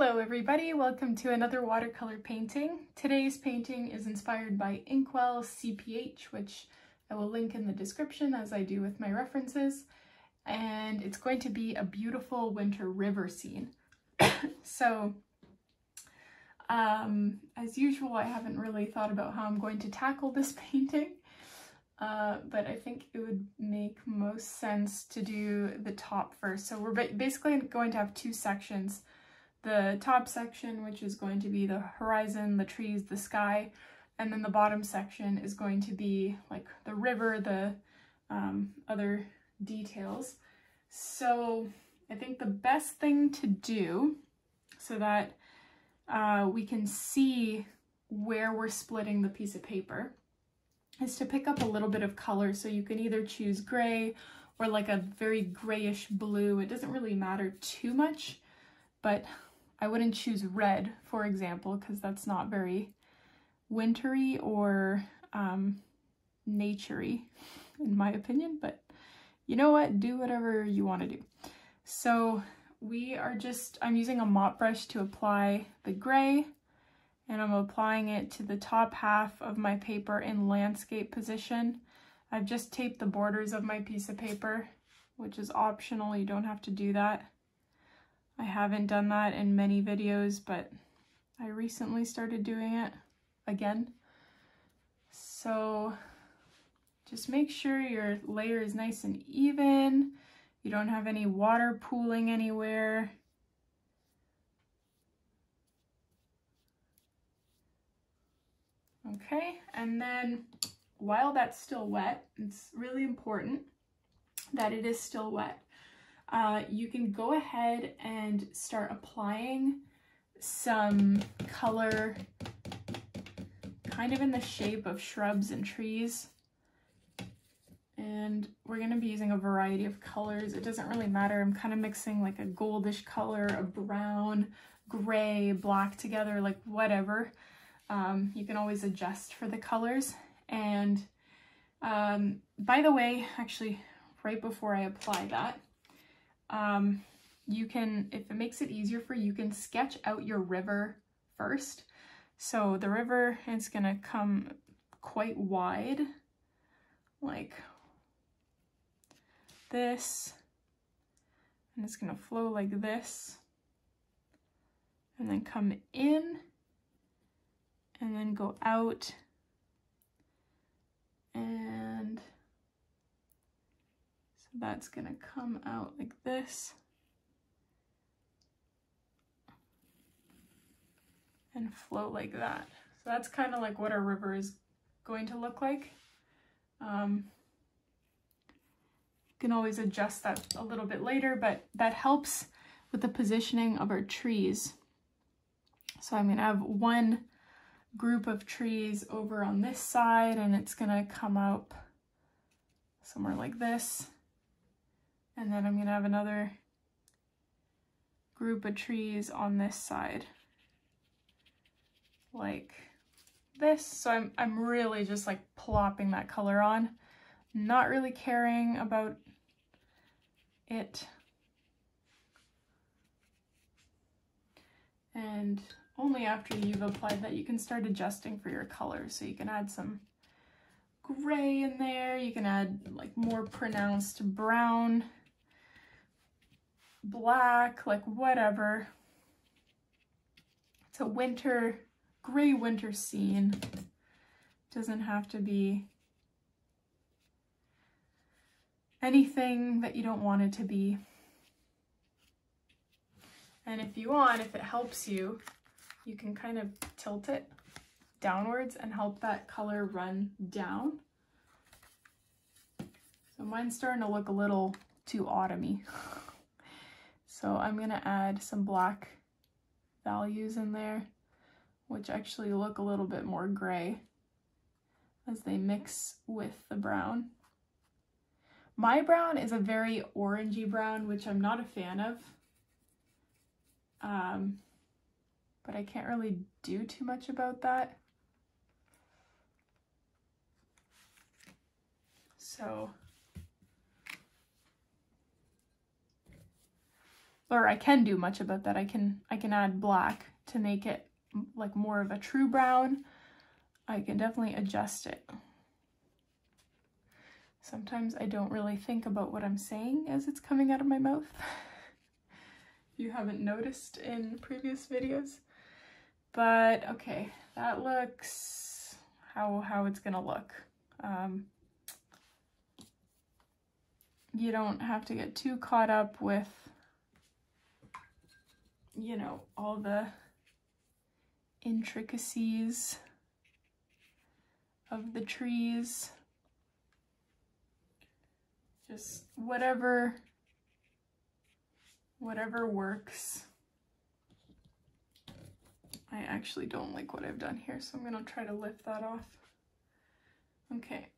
Hello everybody, welcome to another watercolor painting. Today's painting is inspired by Inkwell CPH, which I will link in the description as I do with my references. And it's going to be a beautiful winter river scene. So, as usual, I haven't really thought about how I'm going to tackle this painting. But I think it would make most sense to do the top first. So we're basically going to have two sections. The top section, which is going to be the horizon, the trees, the sky, and then the bottom section is going to be like the river, the other details. So I think the best thing to do so that we can see where we're splitting the piece of paper is to pick up a little bit of color. So you can either choose gray or like a very grayish blue. It doesn't really matter too much, but I wouldn't choose red, for example, because that's not very wintry or naturey, in my opinion, but you know what? Do whatever you want to do. So I'm using a mop brush to apply the gray, and I'm applying it to the top half of my paper in landscape position. I've just taped the borders of my piece of paper, which is optional. You don't have to do that. I haven't done that in many videos, but I recently started doing it again. So just make sure your layer is nice and even. You don't have any water pooling anywhere. Okay, and then while that's still wet, it's really important that it is still wet. You can go ahead and start applying some color kind of in the shape of shrubs and trees. And we're going to be using a variety of colors. It doesn't really matter. I'm kind of mixing like a goldish color, a brown, gray, black together, like whatever. You can always adjust for the colors. And by the way, actually, right before I apply that, you can, if it makes it easier for you, you can sketch out your river first. So the river is going to come quite wide, like this, and it's going to flow like this, and then come in, and then go out, and so that's going to come out like this and flow like that. So that's kind of like what our river is going to look like. You can always adjust that a little bit later, but that helps with the positioning of our trees. So I'm going to have one group of trees over on this side, and it's going to come up somewhere like this. And then I'm going to have another group of trees on this side, like this. So I'm really just like plopping that color on, not really caring about it. And only after you've applied that you can start adjusting for your colors. So you can add some gray in there, you can add like more pronounced brown, black, like whatever. It's a gray winter scene. Doesn't have to be anything that you don't want it to be. And if you want, if it helps you, you can kind of tilt it downwards and help that color run down. So mine's starting to look a little too autumny. So I'm gonna add some black values in there, which actually look a little bit more gray as they mix with the brown. My brown is a very orangey brown, which I'm not a fan of. But I can't really do too much about that. So or I can do much about that. I can add black to make it like more of a true brown. I can definitely adjust it. Sometimes I don't really think about what I'm saying as it's coming out of my mouth. If you haven't noticed in previous videos. But okay, that looks how it's gonna look. You don't have to get too caught up with, you know, all the intricacies of the trees. Just whatever works. I actually don't like what I've done here, so I'm gonna try to lift that off. Okay.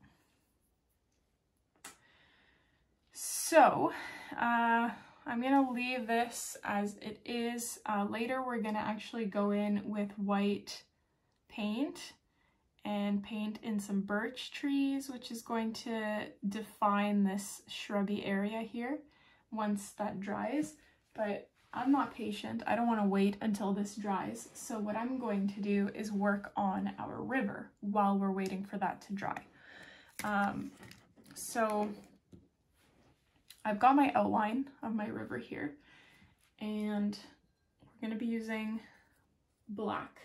So, I'm gonna leave this as it is. Later we're gonna actually go in with white paint and paint in some birch trees, which is going to define this shrubby area here once that dries. But I'm not patient. I don't want to wait until this dries. So what I'm going to do is work on our river while we're waiting for that to dry. So I've got my outline of my river here, and we're going to be using black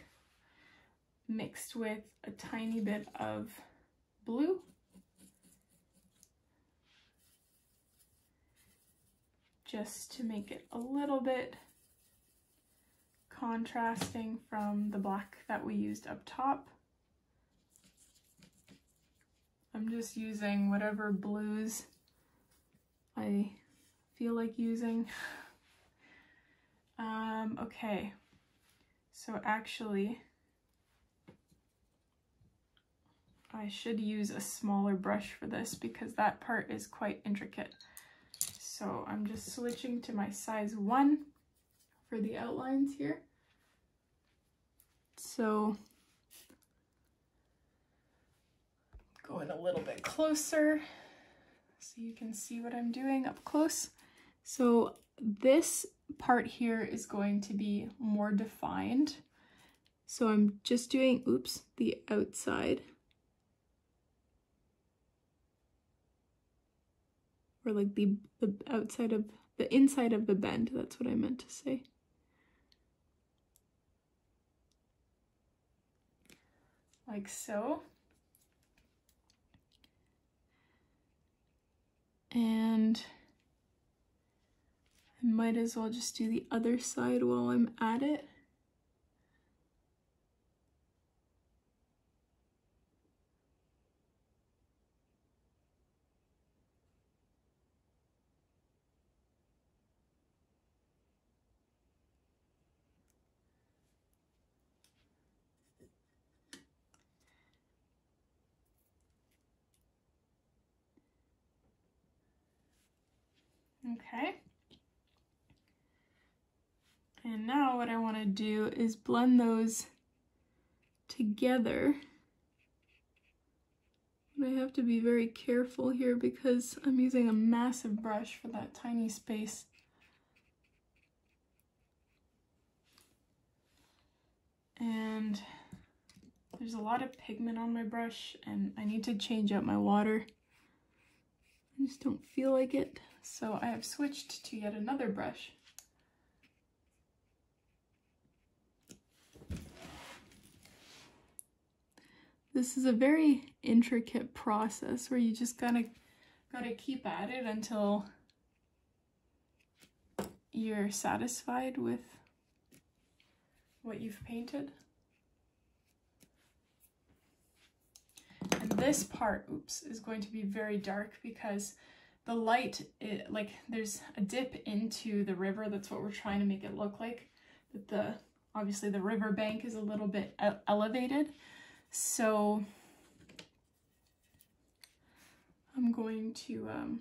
mixed with a tiny bit of blue. Just to make it a little bit contrasting from the black that we used up top. I'm just using whatever blues I feel like using. Okay, so actually I should use a smaller brush for this because that part is quite intricate. So I'm just switching to my size 1 for the outlines here. So going a little bit closer so you can see what I'm doing up close. So this part here is going to be more defined. So I'm just doing, oops, the outside. Or like the outside of, the inside of the bend, that's what I meant to say. Like so. And I might as well just do the other side while I'm at it. Okay. And now what I want to do is blend those together. But I have to be very careful here because I'm using a massive brush for that tiny space. And there's a lot of pigment on my brush and I need to change out my water. I just don't feel like it. So I have switched to yet another brush. This is a very intricate process where you just gotta keep at it until you're satisfied with what you've painted. And this part, oops, is going to be very dark because the light, like there's a dip into the river. That's what we're trying to make it look like. But obviously the river bank is a little bit elevated. So I'm going to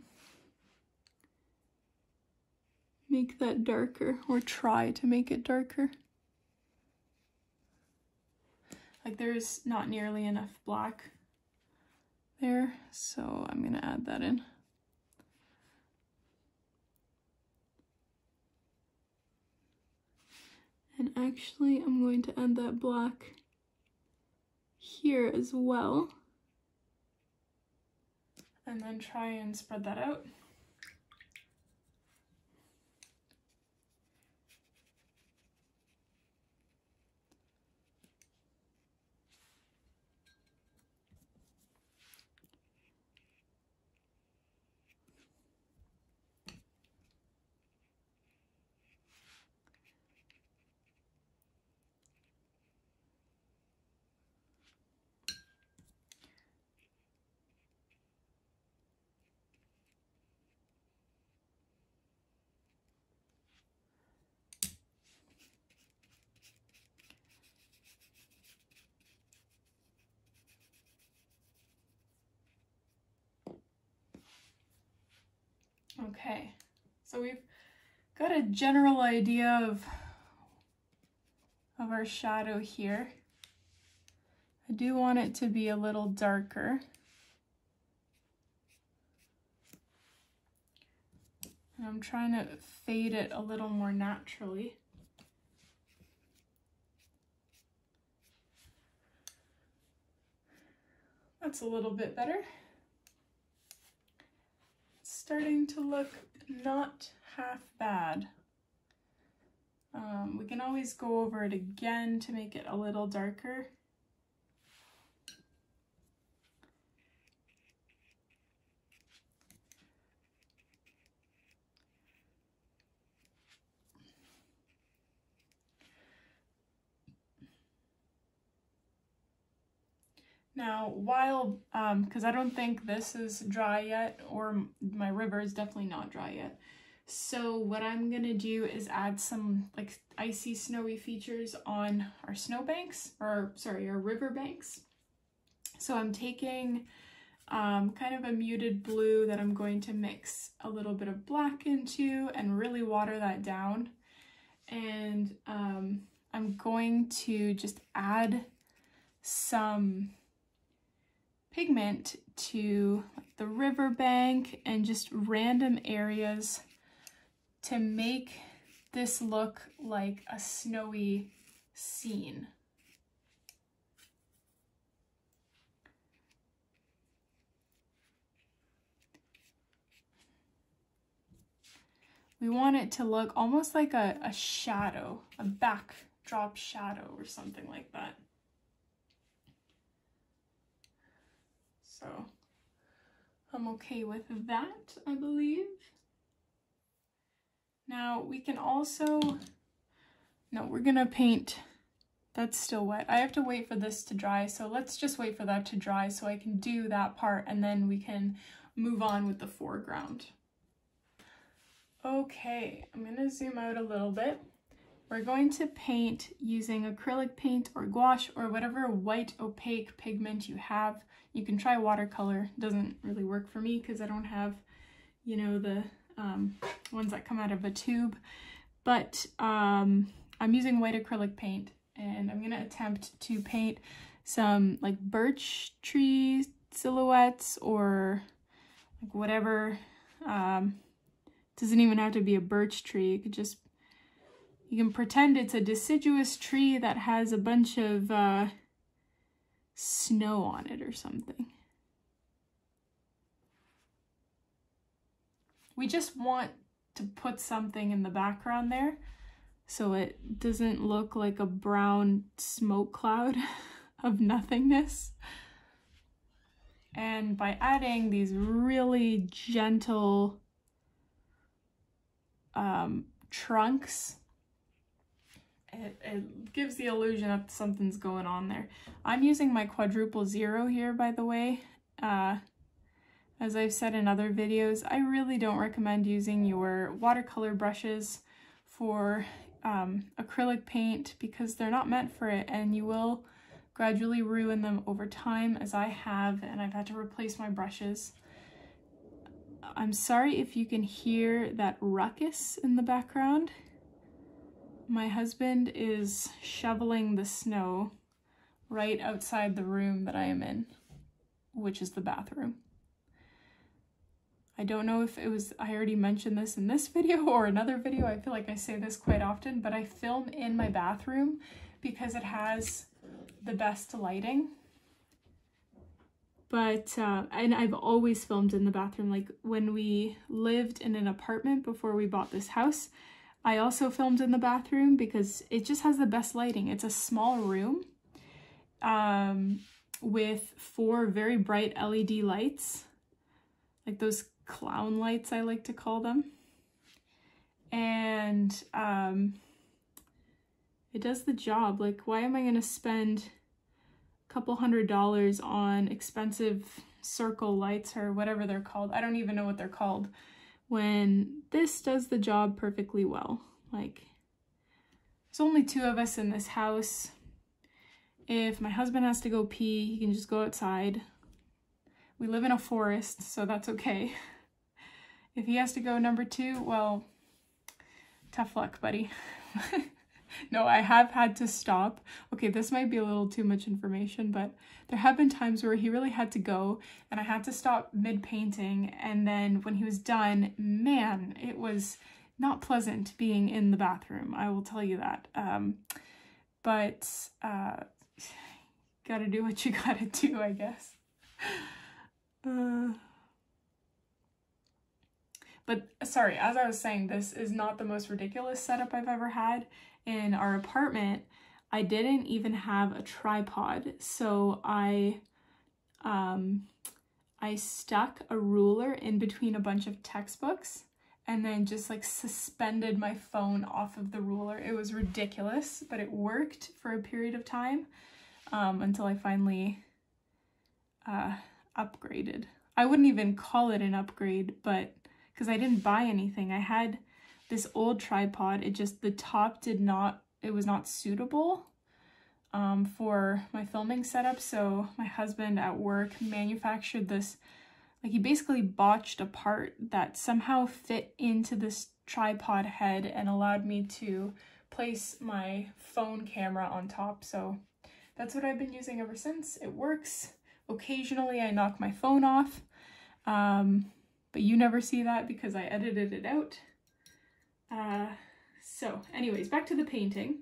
make that darker, or try to make it darker. Like there's not nearly enough black there, so I'm gonna add that in. And actually, I'm going to add that black here as well. And then try and spread that out. Okay, so we've got a general idea of our shadow here. I do want it to be a little darker. And I'm trying to fade it a little more naturally. That's a little bit better. It's starting to look not half bad. We can always go over it again to make it a little darker. Now, while, because I don't think this is dry yet, or my river is definitely not dry yet. So what I'm gonna do is add some like icy snowy features on our snowbanks, or sorry, our river banks. So I'm taking kind of a muted blue that I'm going to mix a little bit of black into and really water that down. And I'm going to just add some pigment to the riverbank and just random areas to make this look like a snowy scene. We want it to look almost like a shadow, a backdrop shadow or something like that. So I'm okay with that, I believe. Now we can also, no, we're gonna paint, that's still wet. I have to wait for this to dry, so let's just wait for that to dry so I can do that part and then we can move on with the foreground. Okay, I'm gonna zoom out a little bit. We're going to paint using acrylic paint or gouache or whatever white opaque pigment you have. You can try watercolor, it doesn't really work for me because I don't have, you know, the ones that come out of a tube. But I'm using white acrylic paint and I'm gonna attempt to paint some like birch tree silhouettes or like whatever. Doesn't even have to be a birch tree. It could just, you can pretend it's a deciduous tree that has a bunch of snow on it or something. We just want to put something in the background there so it doesn't look like a brown smoke cloud of nothingness. And by adding these really gentle trunks, it gives the illusion that something's going on there. I'm using my quadruple zero here, by the way. As I've said in other videos, I really don't recommend using your watercolor brushes for acrylic paint because they're not meant for it and you will gradually ruin them over time, as I have, and I've had to replace my brushes. I'm sorry if you can hear that ruckus in the background. My husband is shoveling the snow right outside the room that I am in, which is the bathroom. I don't know if it was, I already mentioned this in this video or another video. I feel like I say this quite often, but I film in my bathroom because it has the best lighting. But, and I've always filmed in the bathroom. Like when we lived in an apartment before we bought this house, I also filmed in the bathroom because it just has the best lighting. It's a small room with 4 very bright LED lights, like those clown lights I like to call them. And it does the job. Like, why am I gonna spend a couple $100 on expensive circle lights or whatever they're called? I don't even know what they're called, when this does the job perfectly well. Like, there's only 2 of us in this house. If my husband has to go pee, he can just go outside. We live in a forest, so that's okay. If he has to go number 2, well, tough luck, buddy. No, I have had to stop. Okay, this might be a little too much information, but there have been times where he really had to go and I had to stop mid-painting, and then when he was done, man, it was not pleasant being in the bathroom, I will tell you that. But gotta do what you gotta do, I guess. But sorry, as I was saying, this is not the most ridiculous setup I've ever had. In our apartment, I didn't even have a tripod, so I stuck a ruler in between a bunch of textbooks and then just like suspended my phone off of the ruler. It was ridiculous, but it worked for a period of time until I finally upgraded. I wouldn't even call it an upgrade, but because I didn't buy anything. I had this old tripod, the top it was not suitable for my filming setup, so my husband at work manufactured this, like he basically botched a part that somehow fit into this tripod head and allowed me to place my phone camera on top. So that's what I've been using ever since. It works. Occasionally I knock my phone off, but you never see that because I edited it out. So anyways, back to the painting.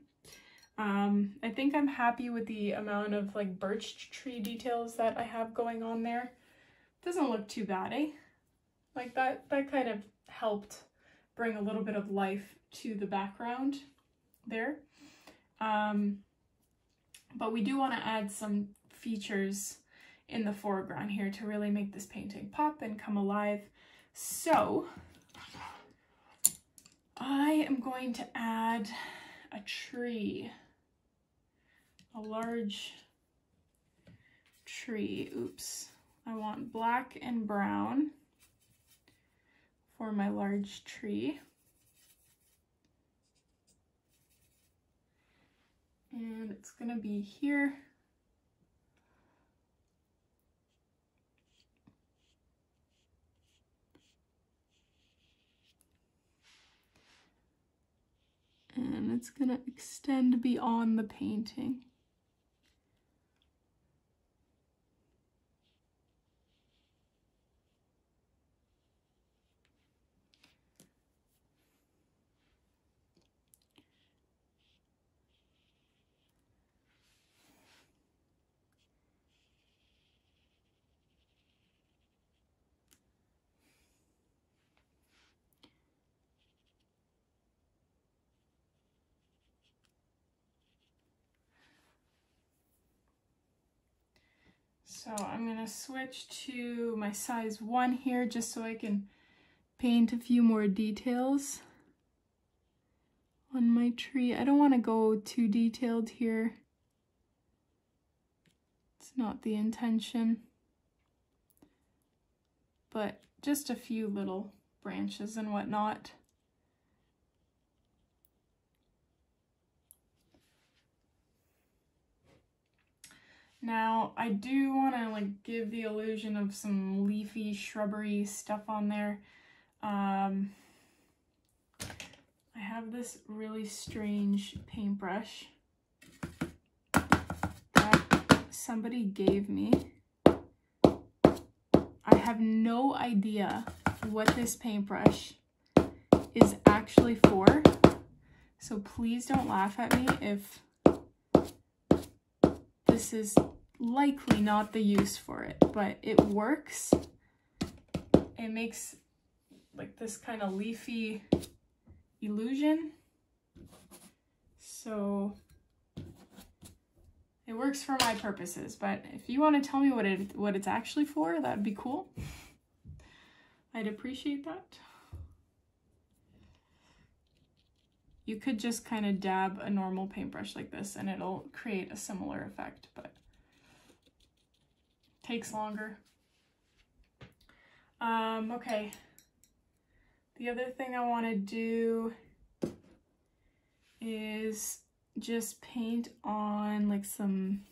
I think I'm happy with the amount of like birch tree details that I have going on there. Doesn't look too bad, eh? Like that kind of helped bring a little bit of life to the background there. But we do want to add some features in the foreground here to really make this painting pop and come alive. So I am going to add a tree, a large tree. Oops, I want black and brown for my large tree. And it's gonna be here. And it's gonna extend beyond the painting. So I'm gonna switch to my size 1 here just so I can paint a few more details on my tree. I don't want to go too detailed here. It's not the intention, but just a few little branches and whatnot. Now, I do want to like give the illusion of some leafy, shrubbery stuff on there. I have this really strange paintbrush that somebody gave me. I have no idea what this paintbrush is actually for. So please don't laugh at me if this is likely not the use for it, but it works. It makes like this kind of leafy illusion. So it works for my purposes, but if you want to tell me what it's actually for, that'd be cool. I'd appreciate that. You could just kind of dab a normal paintbrush like this and it'll create a similar effect, but it takes longer. Okay. The other thing I want to do is just paint on like some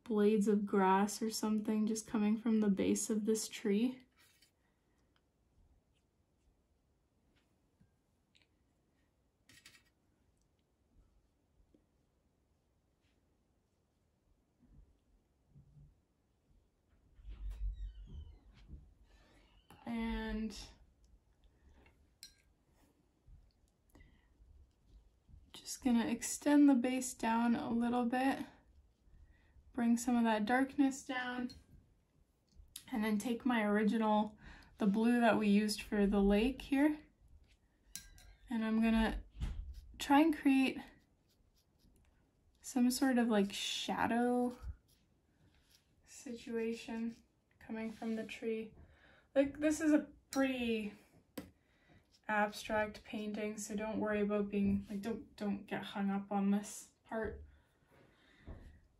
blades of grass or something just coming from the base of this tree. And just gonna extend the base down a little bit, bring some of that darkness down, and then take my original, the blue that we used for the lake here, and I'm gonna try and create some sort of like shadow situation coming from the tree. Like, this is a pretty abstract painting, so don't worry about being like, don't get hung up on this part.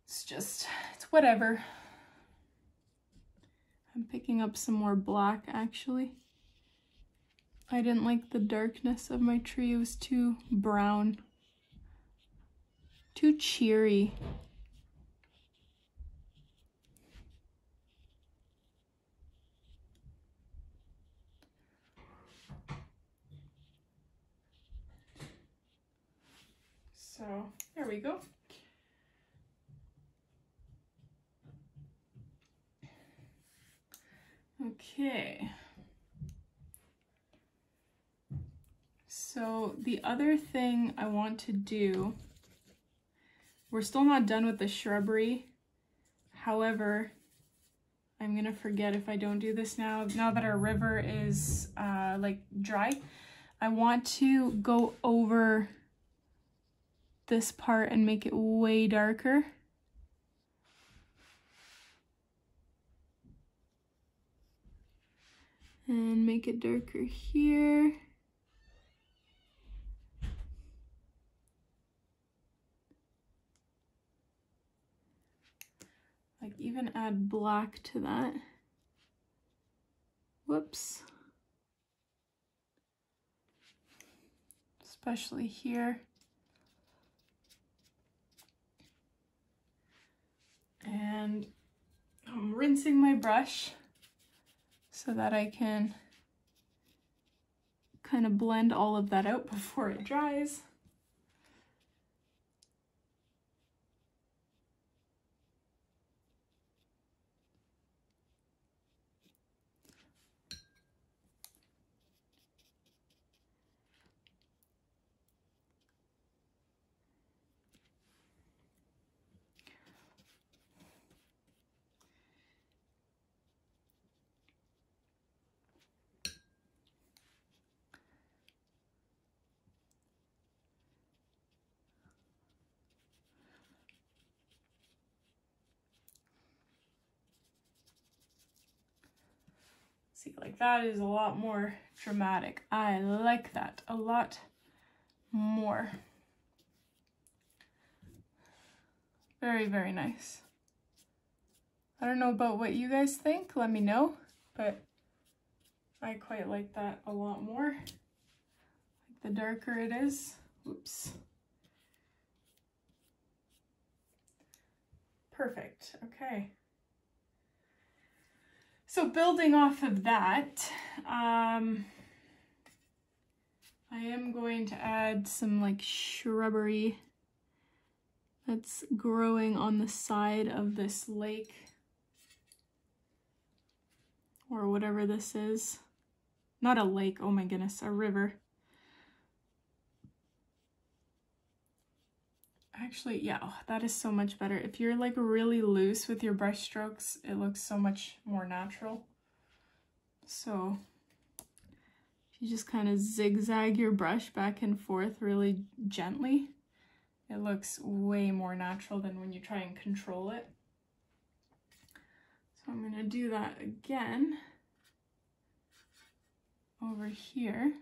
It's whatever. I'm picking up some more black actually. I didn't like the darkness of my tree. It was too brown, too cheery. So there we go. Okay. So the other thing I want to do, we're still not done with the shrubbery. However, I'm gonna forget if I don't do this now that our river is like dry. I want to go over this part and make it way darker. And make it darker here. Like even add black to that. Whoops. Especially here. And I'm rinsing my brush so that I can kind of blend all of that out before it dries. See, like that is a lot more dramatic. I like that a lot more. Very, very nice. I don't know about what you guys think, let me know, but I quite like that a lot more. Like the darker it is. Oops. Perfect, okay. So building off of that, I am going to add some like shrubbery that's growing on the side of this lake. or whatever this is. Not a lake, oh my goodness, a river. Actually, yeah, oh, that is so much better. If you're like really loose with your brush strokes, it looks so much more natural. So if you just kind of zigzag your brush back and forth really gently, it looks way more natural than when you try and control it. So I'm gonna do that again over here.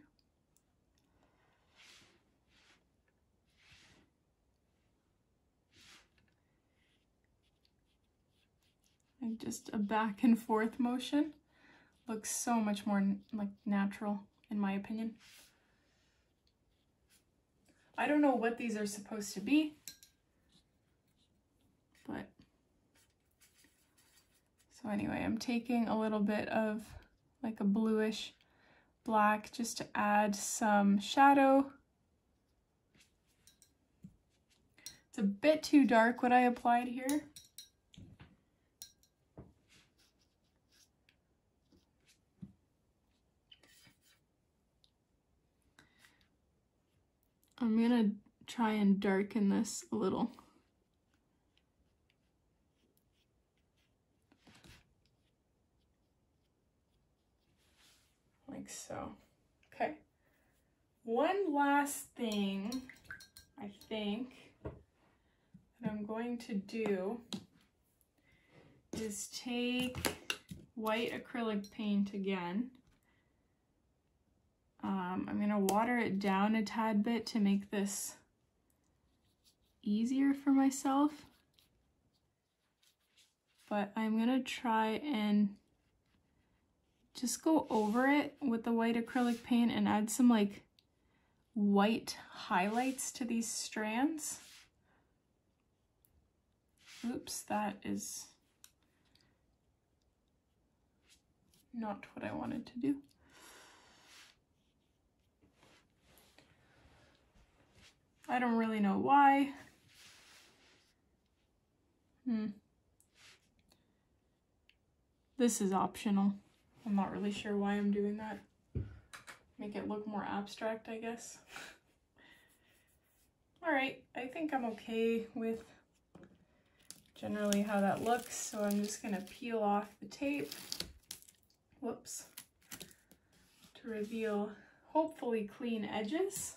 Like just a back and forth motion. Looks so much more like natural in my opinion. I don't know what these are supposed to be, but so anyway, I'm taking a little bit of like a bluish black just to add some shadow. It's a bit too dark what I applied here. I'm gonna try and darken this a little. Like so. Okay. One last thing I think that I'm going to do is take white acrylic paint again. I'm going to water it down a tad bit to make this easier for myself. But I'm going to try and just go over it with the white acrylic paint and add some like white highlights to these strands. Oops, that is not what I wanted to do. I don't really know why. This is optional. I'm not really sure why I'm doing that. Make it look more abstract, I guess. All right, I think I'm okay with generally how that looks, so I'm just gonna peel off the tape. Whoops. To reveal hopefully clean edges.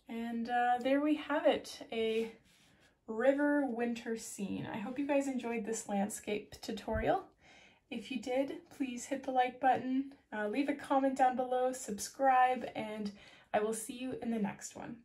And there we have it, a river winter scene. I hope you guys enjoyed this landscape tutorial. If you did, please hit the like button, leave a comment down below, subscribe, and I will see you in the next one.